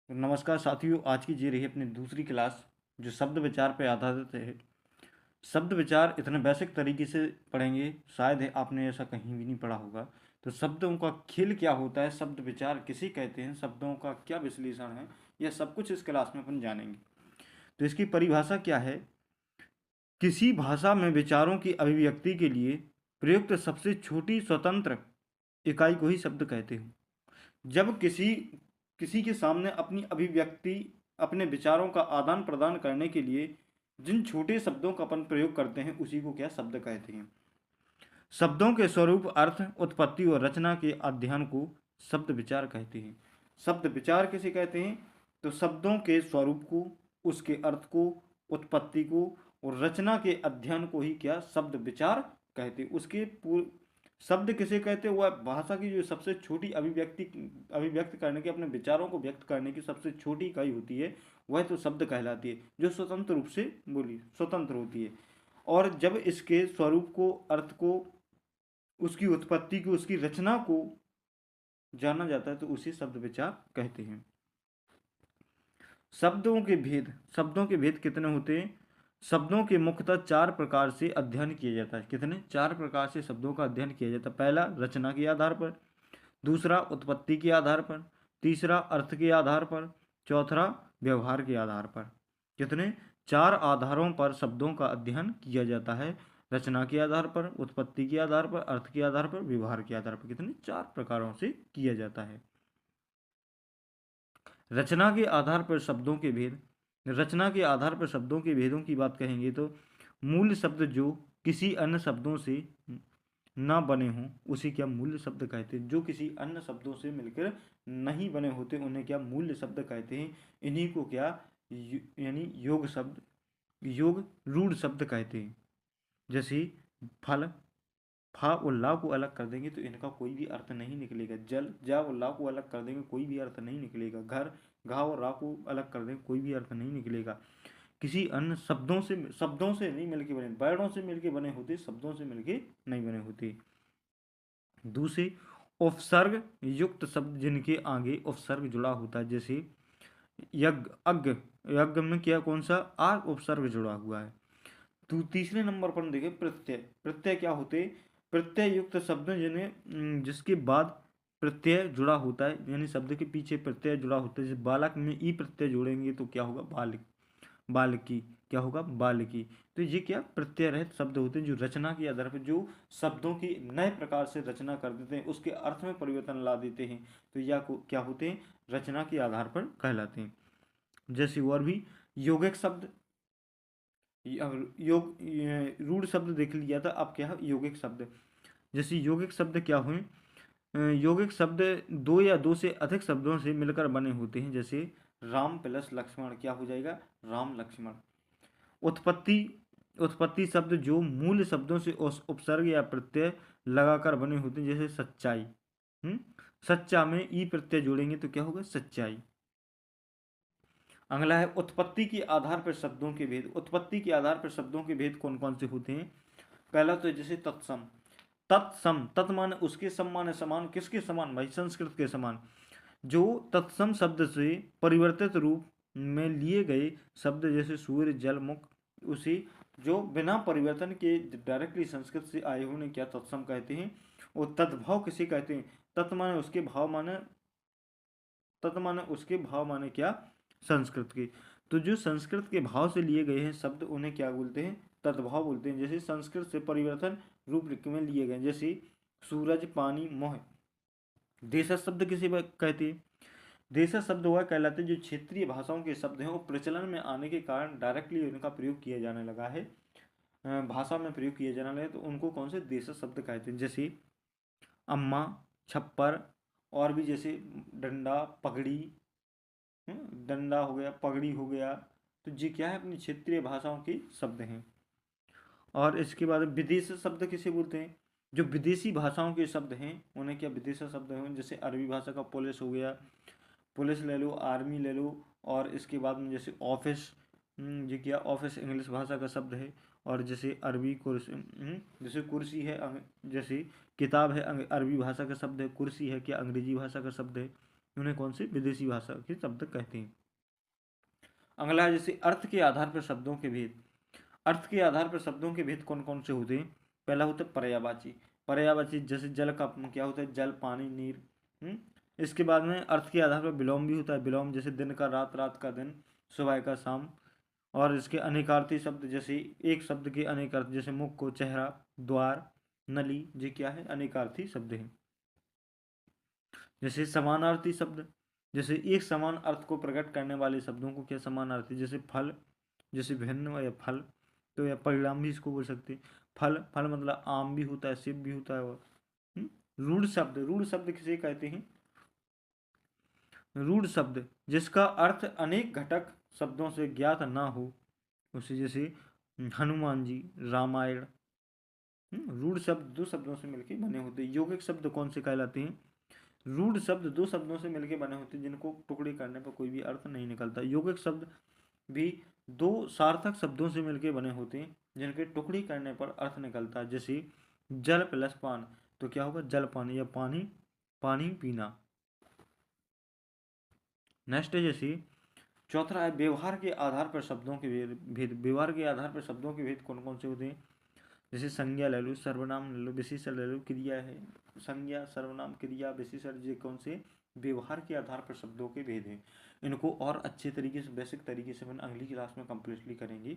तो नमस्कार साथियों, आज की जी रही अपनी दूसरी क्लास जो शब्द विचार पे आधारित है। शब्द विचार इतने बेसिक तरीके से पढ़ेंगे, शायद है आपने ऐसा कहीं भी नहीं पढ़ा होगा। तो शब्दों का खेल क्या होता है, शब्द विचार किसे कहते हैं, शब्दों का क्या विश्लेषण है, यह सब कुछ इस क्लास में अपन जानेंगे। तो इसकी परिभाषा क्या है? किसी भाषा में विचारों की अभिव्यक्ति के लिए प्रयुक्त सबसे छोटी स्वतंत्र इकाई को ही शब्द कहते हैं। जब किसी किसी के सामने अपनी अभिव्यक्ति, अपने विचारों का आदान प्रदान करने के लिए जिन छोटे शब्दों का अपन प्रयोग करते हैं उसी को क्या शब्द कहते हैं। शब्दों के स्वरूप, अर्थ, उत्पत्ति और रचना के अध्ययन को शब्द विचार कहते हैं। शब्द विचार किसे कहते हैं? तो शब्दों के स्वरूप को, उसके अर्थ को, उत्पत्ति को और रचना के अध्ययन को ही क्या शब्द विचार कहते हैं। उसके शब्द किसे कहते हैं? वह भाषा की जो सबसे छोटी अभिव्यक्त करने के, अपने विचारों को व्यक्त करने की सबसे छोटी इकाई होती है, वह तो शब्द कहलाती है, जो स्वतंत्र रूप से बोली स्वतंत्र होती है। और जब इसके स्वरूप को, अर्थ को, उसकी उत्पत्ति को, उसकी रचना को जाना जाता है तो उसे शब्द विचार कहते हैं। शब्दों के भेद कितने होते हैं? शब्दों के मुख्यतः चार प्रकार से अध्ययन किया जाता है। कितने? चार प्रकार से शब्दों का अध्ययन किया जाता है। पहला रचना के आधार पर, दूसरा उत्पत्ति के आधार पर, तीसरा अर्थ के आधार पर, चौथा व्यवहार के आधार पर। कितने? चार आधारों पर शब्दों का अध्ययन किया जाता है। रचना के आधार पर, उत्पत्ति के आधार पर, अर्थ के आधार पर, व्यवहार के आधार पर। कितने? चार प्रकारों से किया जाता है। रचना के आधार पर शब्दों के भेद। रचना के आधार पर शब्दों के भेदों की बात कहेंगे तो मूल शब्द जो किसी अन्य शब्दों से ना बने हों उसे क्या मूल शब्द कहते हैं। जो किसी अन्य शब्दों से मिलकर नहीं बने होते उन्हें क्या मूल शब्द कहते हैं। इन्हीं को क्या यानी योग शब्द, योग रूढ़ शब्द कहते हैं। जैसे फल, फा और ला को अलग कर देंगे तो इनका कोई भी अर्थ नहीं निकलेगा। जल, जा और ला को अलग कर देंगे कोई भी अर्थ नहीं निकलेगा। घर, घा और रा को अलग कर देंगे कोई भी अर्थ नहीं निकलेगा। किसी अन्य शब्दों से नहीं मिलके बने, वर्णों से मिलके बने होते, शब्दों से मिलके नहीं बने होते। दूसरे, उपसर्ग युक्त शब्द जिनके आगे उपसर्ग जुड़ा होता है। जैसे यज्ञ, अग्ग, यज्ञ में क्या, कौन सा आ उपसर्ग जुड़ा हुआ है। तो तीसरे नंबर पर देखें प्रत्यय। प्रत्यय क्या होते? प्रत्यय युक्त शब्द जिन्हें जिसके बाद प्रत्यय जुड़ा होता है, यानी शब्द के पीछे प्रत्यय जुड़ा होता है। जैसे बालक में ई प्रत्यय जोड़ेंगे तो क्या होगा? बालक, बालकी, क्या होगा? बालकी। तो ये क्या प्रत्यय रहित शब्द होते हैं जो रचना के आधार पर, जो शब्दों की नए प्रकार से रचना कर देते हैं, उसके अर्थ में परिवर्तन ला देते हैं। तो यह क्या होते हैं? रचना के आधार पर कहलाते हैं। जैसे और भी यौगिक शब्द, योग रूढ़ शब्द देख लिया था, अब क्या है? यौगिक शब्द। जैसे यौगिक शब्द क्या हुए? यौगिक शब्द दो या दो से अधिक शब्दों से मिलकर बने होते हैं। जैसे राम प्लस लक्ष्मण क्या हो जाएगा? राम लक्ष्मण। उत्पत्ति, उत्पत्ति शब्द जो मूल शब्दों से उपसर्ग या प्रत्यय लगाकर बने होते हैं। जैसे सच्चाई, सच्चा में ई प्रत्यय जोड़ेंगे तो क्या होगा? सच्चाई। अगला है उत्पत्ति के आधार पर शब्दों के भेद। उत्पत्ति के आधार पर शब्दों के भेद कौन कौन से होते हैं? पहला तो जैसे तत्सम। तत्सम, तत् माने उसके सम माने समान। किसके समान भाई? संस्कृत के समान। जो तत्सम शब्द से परिवर्तित रूप में लिए गए शब्द जैसे सूर्य, जल, मुख, उसे जो बिना परिवर्तन के डायरेक्टली संस्कृत से आए हुए उन्हें क्या तत्सम कहते हैं। और तद्भाव किसे कहते हैं? तत् माने उसके, भाव माने, तत् माने उसके, भाव माने क्या? संस्कृत के। तो जो संस्कृत के भाव से लिए गए हैं शब्द उन्हें क्या बोलते हैं? तद्भाव बोलते हैं। जैसे संस्कृत से परिवर्तन रूप में लिए गए, जैसे सूरज, पानी, मोह। देशज शब्द किसे कहते हैं? देशज शब्द वह कहलाते हैं जो क्षेत्रीय भाषाओं के शब्द हैं, वो प्रचलन में आने के कारण डायरेक्टली उनका प्रयोग किया जाने लगा है, भाषा में प्रयोग किया जाने लगा है, तो उनको कौन से देशज शब्द कहते हैं। जैसे अम्मा, छप्पर, और भी जैसे डंडा, पगड़ी, डंडा हो गया, पगड़ी हो गया। तो ये क्या है? अपनी क्षेत्रीय भाषाओं के शब्द हैं। और इसके बाद विदेशी शब्द किसे बोलते हैं? जो विदेशी भाषाओं के शब्द हैं उन्हें क्या विदेशी शब्द हैं। जैसे अरबी भाषा का पुलिस हो गया, पुलिस ले लो, आर्मी ले लो। और इसके बाद में जैसे ऑफिस, ये क्या? ऑफिस इंग्लिश भाषा का शब्द है। और जैसे अरबी कुर्सी, जैसे कुर्सी है, जैसे किताब है, अरबी भाषा का शब्द है। कुर्सी है क्या? अंग्रेजी भाषा का शब्द है। उन्हें कौन सी विदेशी भाषा के शब्द कहते हैं। अगला है जैसे अर्थ के आधार पर शब्दों के भेद। अर्थ के आधार पर शब्दों के भेद कौन कौन से होते हैं। पहला होता है पर्यायवाची। पर्यायवाची जैसे जल का क्या होता है, जल, पानी, नीर। इसके बाद में अर्थ के आधार पर विलोम भी होता है। विलोम जैसे दिन का रात, रात का दिन, सुबह का शाम। और इसके अनेकार्थी शब्द जैसे एक शब्द के अनेक अर्थ, जैसे मुख को चेहरा, द्वार, नली, ये क्या है, अनेकार्थी शब्द है। जैसे समानार्थी शब्द, जैसे एक समान अर्थ को प्रकट करने वाले शब्दों को क्या समानार्थी, जैसे फल, जैसे भिन्न या फल, तो या परिणाम भी इसको बोल सकते हैं। फल, फल मतलब आम भी होता है, सेब भी होता है। और रूढ़ शब्द, रूढ़ शब्द किसे कहते हैं। रूढ़ शब्द जिसका अर्थ अनेक घटक शब्दों से ज्ञात ना हो, उसे जैसे हनुमान जी, रामायण। रूढ़ शब्द दो शब्दों से मिलकर बने होते हैं। यौगिक शब्द कौन से कहलाते हैं। रूढ़ शब्द दो शब्दों से मिलकर बने होते हैं जिनको टुकड़े करने पर कोई भी अर्थ नहीं निकलता। यौगिक शब्द भी दो सार्थक शब्दों से मिलकर बने होते हैं जिनके टुकड़ी करने पर अर्थ निकलता है। जैसे जल प्लस पान, तो क्या होगा, जल पान, या पानी, पानी पीना। नेक्स्ट है जैसे चौथा है व्यवहार के आधार पर शब्दों के भेद। व्यवहार के आधार पर शब्दों के भेद कौन कौन से होते हैं। जैसे संज्ञा ले लो, सर्वनाम ले लो, विशेषण ले लो, क्रिया है। संज्ञा, सर्वनाम, क्रिया, विशेषण, ये कौन से व्यवहार के आधार पर शब्दों के भेद हैं। इनको और अच्छे तरीके से, बेसिक तरीके से अपन अगली क्लास में कंप्लीटली करेंगे।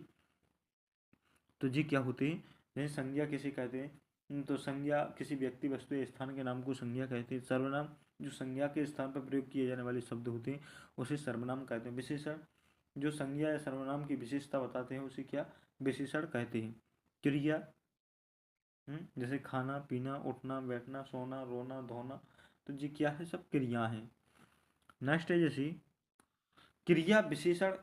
तो ये क्या होते हैं। जैसे संज्ञा किसे कहते हैं, तो संज्ञा किसी व्यक्ति, वस्तु या स्थान के नाम को संज्ञा कहते हैं। सर्वनाम जो संज्ञा के स्थान पर प्रयोग किए जाने वाले शब्द होते हैं उसे सर्वनाम कहते हैं। विशेषण जो संज्ञा या सर्वनाम की विशेषता बताते हैं उसे क्या, विशेषण कहते हैं। क्रिया जैसे खाना, पीना, उठना, बैठना, सोना, रोना, धोना, तो ये क्या है, सब क्रिया हैं। नेक्स्ट है जैसे क्रिया विशेषण,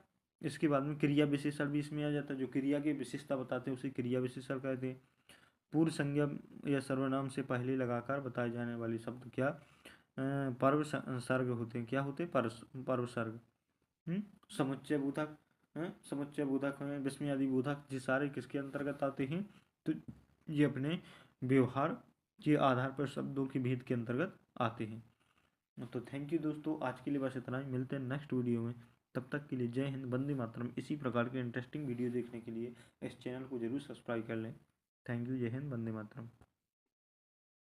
इसके बाद में क्रिया विशेषण भी इसमें आ जाता है। जो क्रिया की विशेषता बताते हैं उसे क्रिया विशेषण कहते हैं। पूर्व संज्ञा या सर्वनाम से पहले लगाकर बताए जाने वाले शब्द क्या, पर्व सर्ग होते हैं। क्या होते हैं, पर्व सर्ग। समुच्चय बोधक, समुच्चय बोधक है, विस्मयादि बोधक, ये सारे किसके अंतर्गत आते हैं, तो ये अपने व्यवहार के आधार पर शब्दों के भेद के अंतर्गत आते हैं। तो थैंक यू दोस्तों, आज के लिए बस इतना ही। मिलते हैं नेक्स्ट वीडियो में। तब तक के लिए जय हिंद, वंदे मातरम। इसी प्रकार के इंटरेस्टिंग वीडियो देखने के लिए इस चैनल को जरूर सब्सक्राइब कर लें। थैंक यू, जय हिंद, वंदे मातरम।